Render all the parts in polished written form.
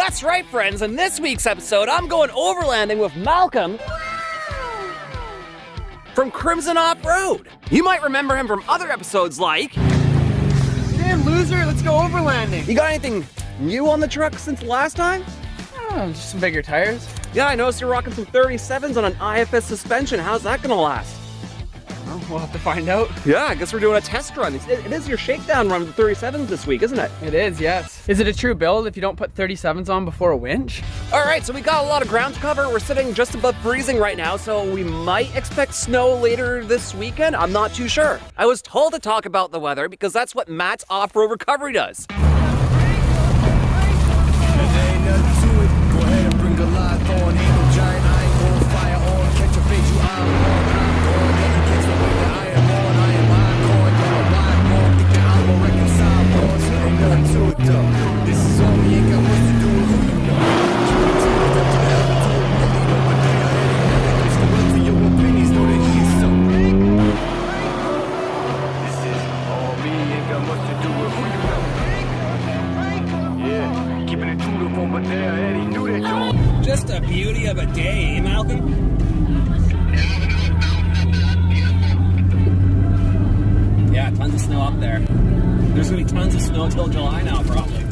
That's right, friends. In this week's episode, I'm going overlanding with Malcolm from Crimson Off-Road. You might remember him from other episodes like... Damn loser, let's go overlanding. You got anything new on the truck since last time? Oh, just some bigger tires. Yeah, I noticed you're rocking some 37s on an IFS suspension. How's that gonna last? Well, we'll have to find out. Yeah, I guess we're doing a test run. It is your shakedown run with the 37s this week, isn't it? It is, yes. Is it a true build if you don't put 37s on before a winch? All right, so we got a lot of ground to cover. We're sitting just above freezing right now, so we might expect snow later this weekend. I'm not too sure. I was told to talk about the weather because that's what Matt's off-road recovery does. Just a beauty of a day, Malcolm. Yeah, tons of snow up there. There's gonna be tons of snow till July now, probably.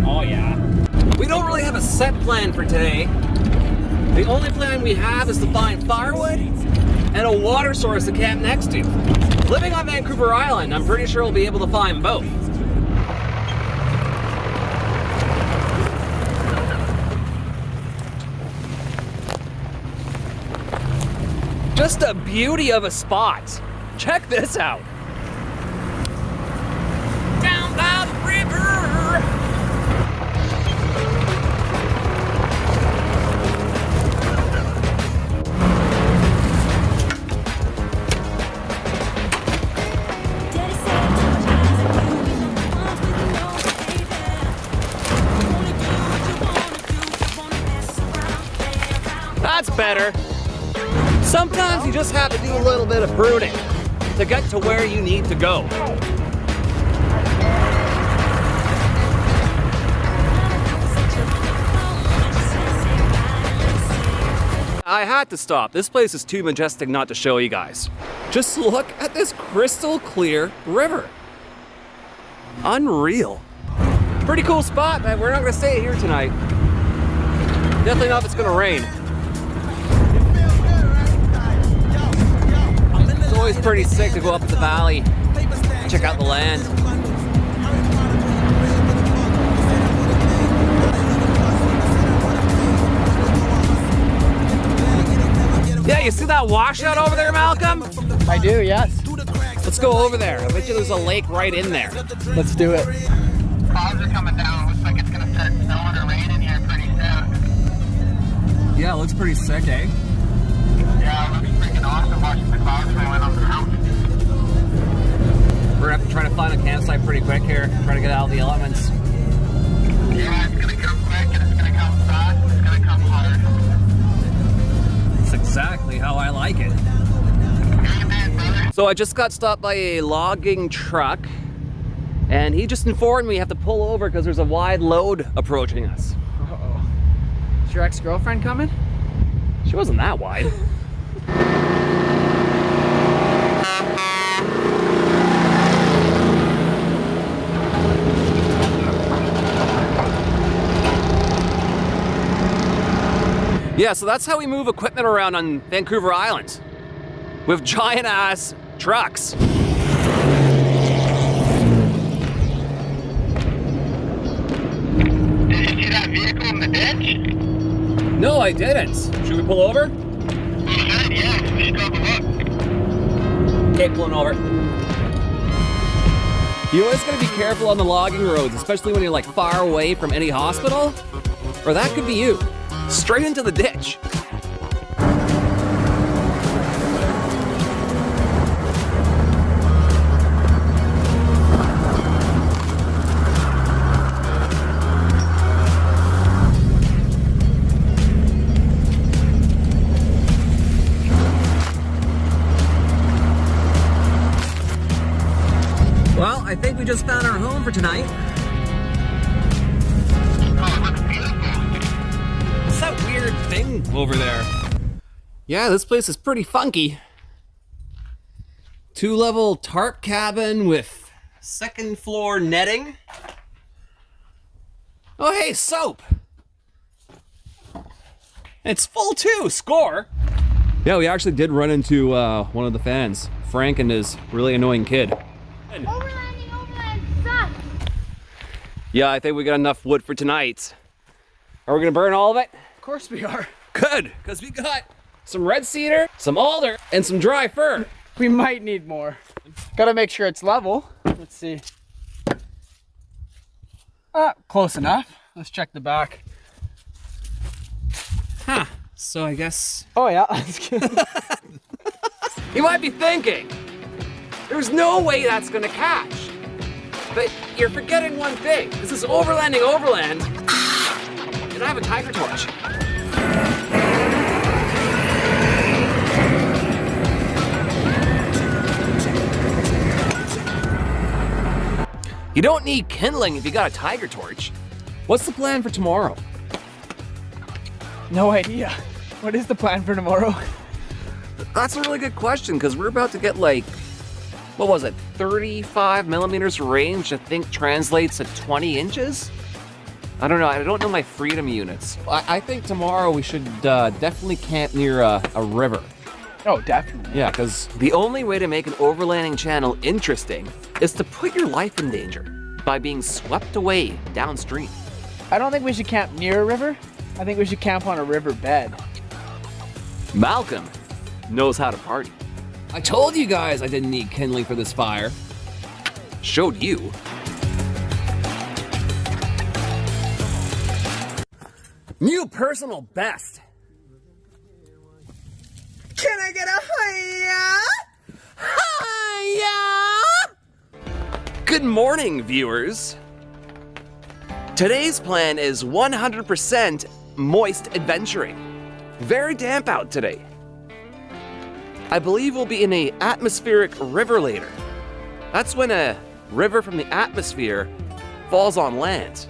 Oh yeah. We don't really have a set plan for today. The only plan we have is to find firewood and a water source to camp next to. Living on Vancouver Island, I'm pretty sure we'll be able to find both. Just a beauty of a spot. Check this out. Down by the river. That's better. Sometimes you just have to do a little bit of pruning to get to where you need to go. I had to stop. This place is too majestic not to show you guys. Just look at this crystal clear river. Unreal. Pretty cool spot, but we're not gonna stay here tonight. Definitely not if it's gonna rain. It's always pretty sick to go up in the valley, check out the land. Yeah, you see that washout over there, Malcolm? I do, yes. Let's go over there. I bet you there's a lake right in there. Let's do it. Clouds are coming down. Looks like it's gonna start snowing or raining here pretty soon. Yeah, it looks pretty sick, eh? Yeah, it looks freaking awesome watching the clouds rolling on the mountain. We're gonna have to try to find a campsite pretty quick here. Try to get out of the elements. Yeah, it's gonna come quick and it's gonna come fast and it's gonna come hard. That's exactly how I like it. Amen, brother. So I just got stopped by a logging truck, and he just informed me we have to pull over because there's a wide load approaching us. Uh-oh. Is your ex-girlfriend coming? She wasn't that wide. Yeah, so that's how we move equipment around on Vancouver Island. With giant ass trucks. Did you see that vehicle in the ditch? No, I didn't. Should we pull over? You should, yeah. We should go have a look. Okay, pulling over. You always gotta be careful on the logging roads, especially when you're like far away from any hospital, or that could be you. Straight into the ditch. I think we just found our home for tonight. Oh, it looks beautiful. What's that weird thing over there? Yeah, this place is pretty funky. 2-level tarp cabin with 2nd floor netting. Oh, hey, soap. It's full too, score. Yeah, we actually did run into one of the fans, Frank and his really annoying kid. Overlanding sucks. Yeah, I think we got enough wood for tonight. Are we gonna burn all of it? Of course we are. Good, because we got some red cedar, some alder, and some dry fir. We might need more. Gotta make sure it's level. Let's see. Close enough. Let's check the back. Huh, so I guess... Oh yeah, that's good. You might be thinking, there's no way that's gonna catch. But you're forgetting one thing. This is Overlanding Overland, and I have a tiger torch. You don't need kindling if you got a tiger torch. What's the plan for tomorrow? No idea. What is the plan for tomorrow? That's a really good question, because we're about to get like, what was it, 35 millimeters range, I think translates to 20 inches? I don't know, I don't know my freedom units. I think tomorrow we should definitely camp near a river. Oh, definitely. Yeah, because the only way to make an overlanding channel interesting is to put your life in danger by being swept away downstream. I don't think we should camp near a river. I think we should camp on a river bed. Malcolm knows how to party. I told you guys I didn't need kindling for this fire. Showed you. New personal best. Can I get a hiya? Hiya! Good morning, viewers. Today's plan is 100% moist adventuring. Very damp out today. I believe we'll be in a atmospheric river later. That's when a river from the atmosphere falls on land.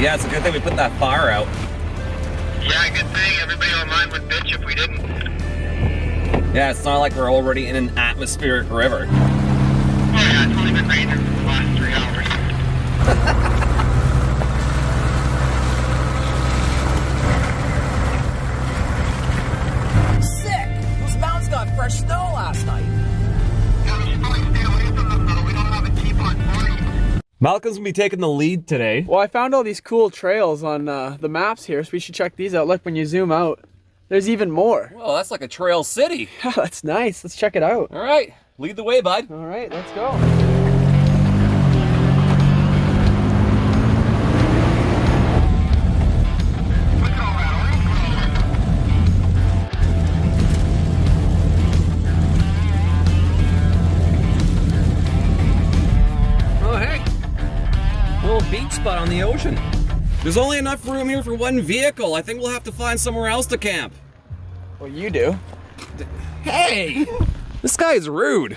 Yeah, it's a good thing we put that fire out. Yeah, good thing. Everybody online would bitch if we didn't. Yeah, it's not like we're already in an atmospheric river. Oh yeah, it's only been raining for the last 3 hours. Sick! Those mountains got fresh snow last night. Yeah, we should probably stay away from them though. We don't have a T-Pod 40. Malcolm's gonna be taking the lead today. Well, I found all these cool trails on the maps here, so we should check these out. Look, when you zoom out, there's even more. Well, that's like a trail city. Yeah, that's nice. Let's check it out. All right, lead the way, bud. All right, let's go. Oh, hey. Little beach spot on the ocean. There's only enough room here for one vehicle. I think we'll have to find somewhere else to camp. Well, you do. Hey! This guy's rude.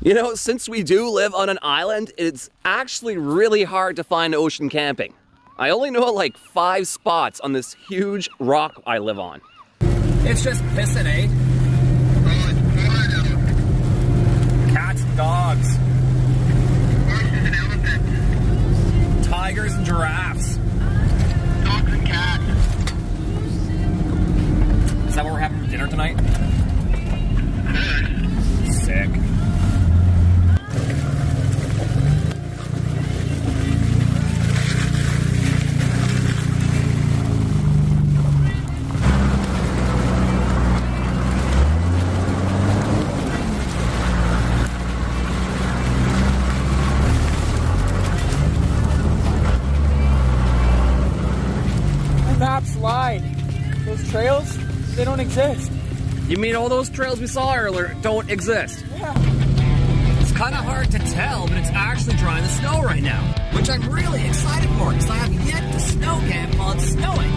You know, since we do live on an island, it's actually really hard to find ocean camping. I only know like 5 spots on this huge rock I live on. It's just pissing, eh? Oh, it's Florida. Cats and dogs. Horses and elephants. Tigers and giraffes. Dogs and cats. Is that what we're having for dinner tonight? Good. Sick. The maps lied. Those trails, they don't exist. You mean all those trails we saw earlier don't exist? Yeah. It's kind of hard to tell, but it's actually drying the snow right now, which I'm really excited for because I have yet to snow camp while it's snowing.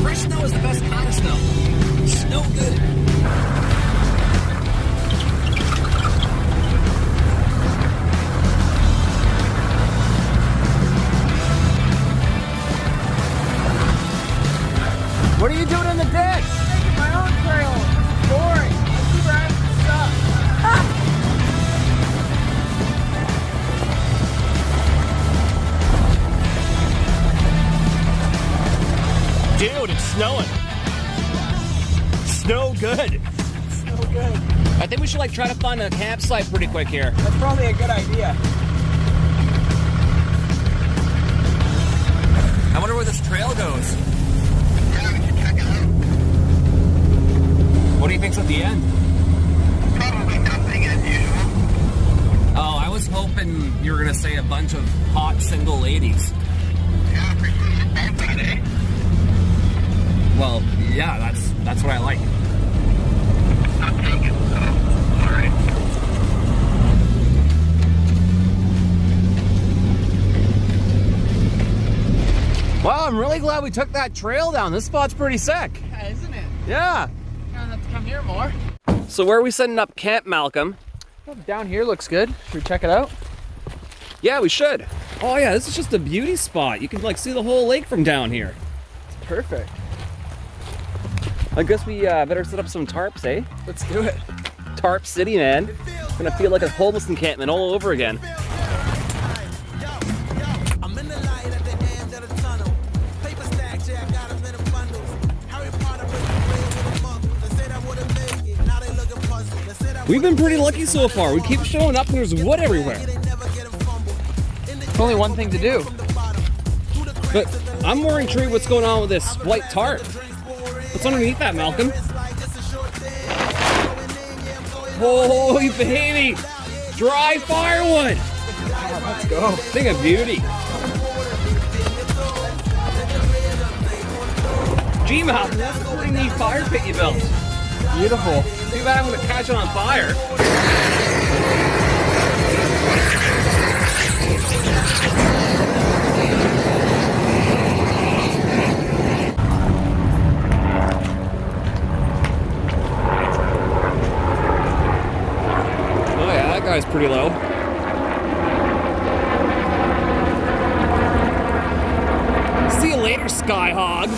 Fresh snow is the best kind of snow. Snow good. no good. So good. I think we should like try to find a campsite pretty quick here. That's probably a good idea. I wonder where this trail goes. Yeah, we should check it out. What do you think's at the end? Probably nothing as usual. Oh, I was hoping you were gonna say a bunch of hot single ladies. Yeah, precision dancing, eh? Well, yeah, that's what I like. Not taken, so alright. Wow, I'm really glad we took that trail down. This spot's pretty sick. Yeah, isn't it? Yeah. You're gonna have to come here more. So where are we setting up camp, Malcolm? Oh, down here looks good. Should we check it out? Yeah, we should. Oh yeah, this is just a beauty spot. You can like see the whole lake from down here. Perfect. I guess we better set up some tarps, eh? Let's do it. Tarp City, man. It's gonna feel like a homeless encampment all over again. We've been pretty lucky so far. We keep showing up and there's wood everywhere. Only one thing to do. But I'm more intrigued what's going on with this white tarp. What's underneath that, Malcolm? Holy baby! Dry firewood! Let's go. Thing of beauty. Gee, Malcolm, that's a pretty neat fire pit you built. Beautiful. Too bad I'm gonna catch it on fire. Oh yeah, that guy's pretty low. See you later, Skyhog.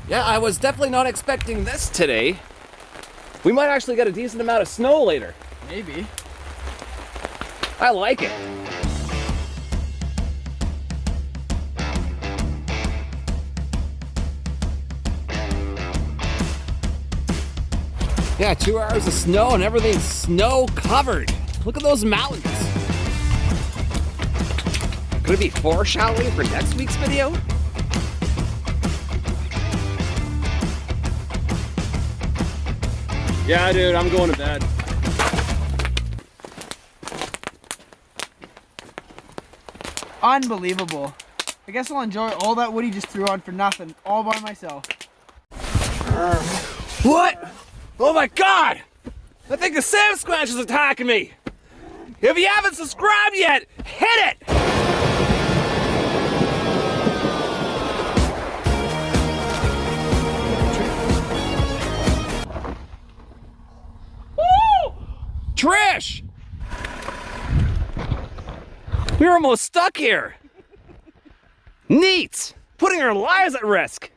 Yeah, I was definitely not expecting this today. We might actually get a decent amount of snow later. Maybe. I like it. Yeah, 2 hours of snow and everything's snow covered. Look at those mountains. Could it be foreshadowing for next week's video? Yeah, dude, I'm going to bed. Unbelievable. I guess I'll enjoy all that Woody just threw on for nothing, all by myself. What? Oh my God! I think the Sam Squanch is attacking me! If you haven't subscribed yet, hit it! Woo! Trish! We're almost stuck here. Neat! Putting our lives at risk.